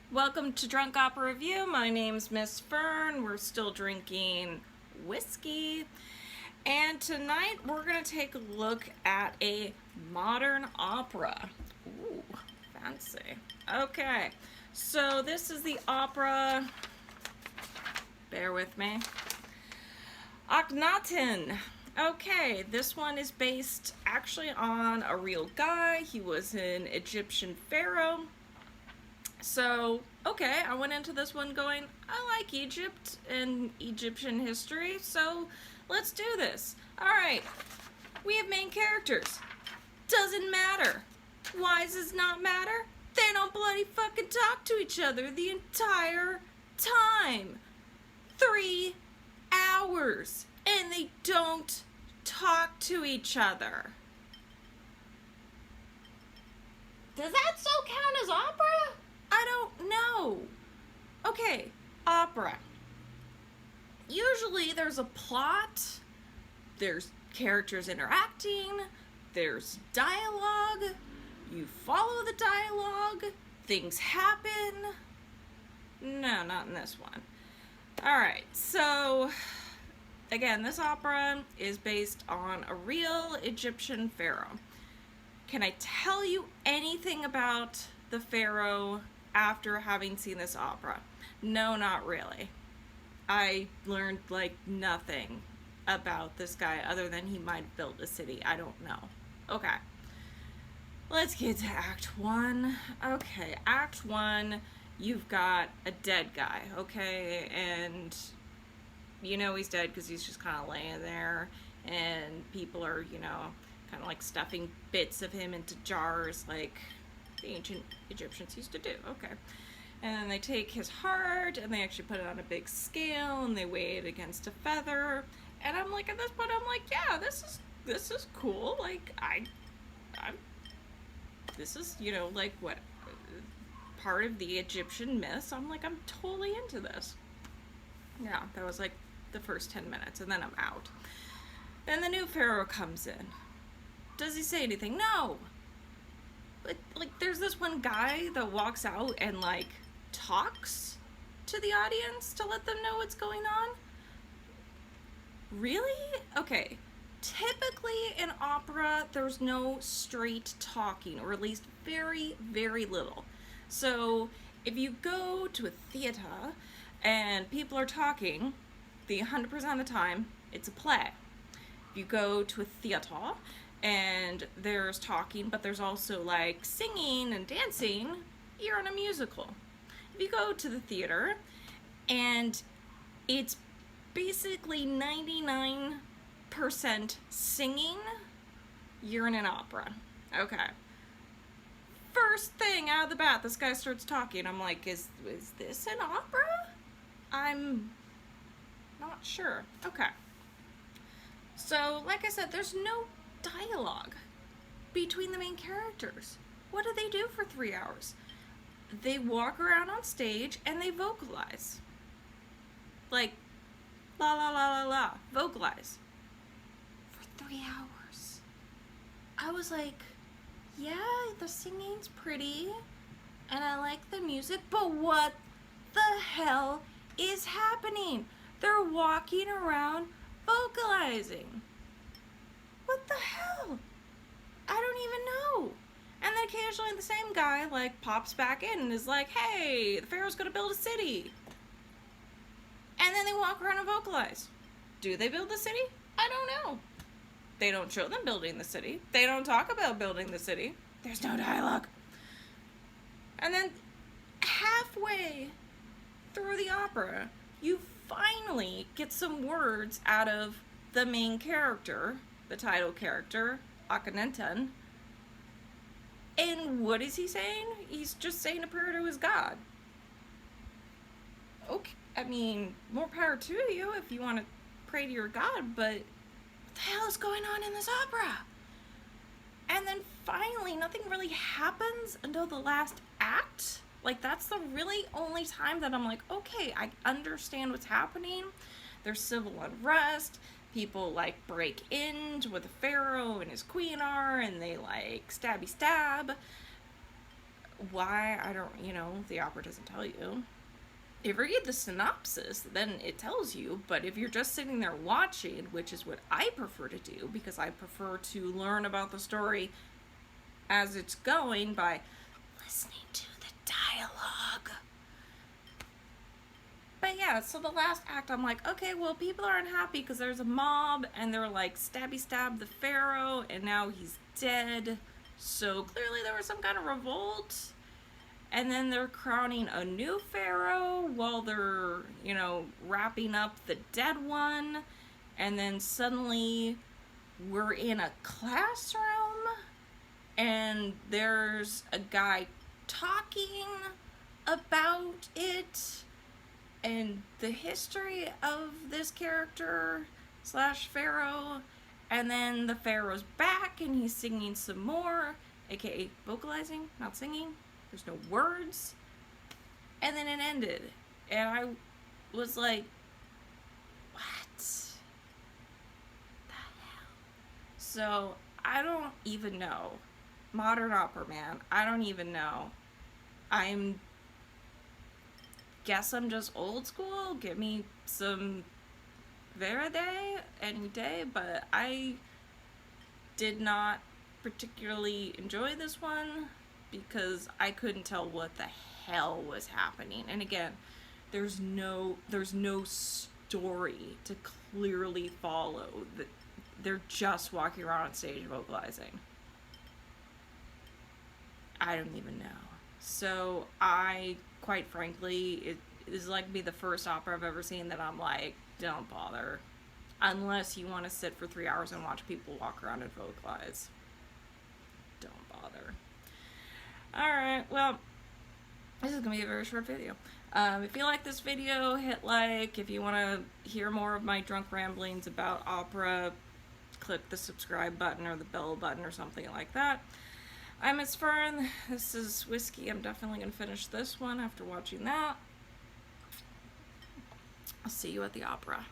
Welcome to Drunk Opera Review. My name's Miss Fern. We're still drinking whiskey. And tonight we're going to take a look at a modern opera. Ooh, fancy. Okay, so this is the opera, bear with me, Akhnaten. Okay, this one is based actually on a real guy. He was an Egyptian pharaoh. So, okay, I went into this one going, I like Egypt and Egyptian history, so let's do this. Alright, we have main characters. Doesn't matter. Why does this not matter? They don't bloody fucking talk to each other the entire time. 3 hours. And they don't talk to each other. Does that still count as opera? I don't know. Okay, opera. Usually there's a plot, there's characters interacting, there's dialogue, you follow the dialogue, things happen. No, not in this one. Alright, so again, this opera is based on a real Egyptian pharaoh. Can I tell you anything about the pharaoh after having seen this opera? No, not really. I learned like nothing about this guy other than he might have built a city. I don't know. Okay. Let's get to Act 1. Okay, Act 1, you've got a dead guy, okay? And you know he's dead because he's just kind of laying there and people are, kind of like stuffing bits of him into jars like the ancient Egyptians used to do. Okay. And then they take his heart and they actually put it on a big scale and they weigh it against a feather. And I'm like, at this point, I'm like, yeah, this is cool. Like, this is, like what, part of the Egyptian myths. I'm like, I'm totally into this. Yeah, that was like the first 10 minutes and then I'm out. Then the new pharaoh comes in. Does he say anything? No. But, like, there's this one guy that walks out and, like, talks to the audience to let them know what's going on. Really? Okay. Typically in opera, there's no straight talking, or at least very, very little. So if you go to a theater and people are talking, the 100% of the time, it's a play. If you go to a theater and there's talking, but there's also like singing and dancing, you're in a musical. If you go to the theater and it's basically 99% singing, you're in an opera. Okay. First thing out of the bat, this guy starts talking. I'm like, is this an opera? I'm not sure. Okay. So, like I said, there's no dialogue between the main characters. What do they do for 3 hours? They walk around on stage and they vocalize. Like, la la la la la, vocalize. For 3 hours. I was like, yeah, the singing's pretty, and I like the music, but what the hell is happening? They're walking around vocalizing. What the hell? I don't even know. And then occasionally the same guy like pops back in and is like, hey, the pharaoh's gonna build a city. And then they walk around and vocalize. Do they build the city? I don't know. They don't show them building the city. They don't talk about building the city. There's no dialogue. And then halfway through the opera, you finally get some words out of the main character, the title character, Akhnaten. And what is he saying? He's just saying a prayer to his god. Okay, I mean, more power to you if you want to pray to your god, but what the hell is going on in this opera? And then finally, nothing really happens until the last act. Like, that's the really only time that I'm like, okay, I understand what's happening. There's civil unrest. People, like, break into where the pharaoh and his queen are, and they, like, stabby stab. Why? I don't, the opera doesn't tell you. If you read the synopsis, then it tells you, but if you're just sitting there watching, which is what I prefer to do, because I prefer to learn about the story as it's going by listening to the dialogue. But yeah, so the last act, I'm like, okay, well, people are unhappy because there's a mob, and they're like, stabby stab the pharaoh, and now he's dead. So clearly there was some kind of revolt. And then they're crowning a new pharaoh while they're, wrapping up the dead one. And then suddenly we're in a classroom, and there's a guy talking about it and the history of this character slash pharaoh. And then the pharaoh's back and he's singing some more, aka vocalizing, not singing. There's no words. And then it ended. And I was like, what the hell? So I don't even know. Modern opera, man. I don't even know. Guess I'm just old school. Give me some Verade any day, but I did not particularly enjoy this one because I couldn't tell what the hell was happening. And again, there's no story to clearly follow. They're just walking around on stage vocalizing. I don't even know. So I, quite frankly, it is like be the first opera I've ever seen that I'm like, don't bother. Unless you want to sit for 3 hours and watch people walk around and vocalize. Don't bother. Alright, well, this is going to be a very short video. If you like this video, hit like. If you want to hear more of my drunk ramblings about opera, click the subscribe button or the bell button or something like that. I'm Miss Fern. This is Whiskey. I'm definitely going to finish this one after watching that. I'll see you at the opera.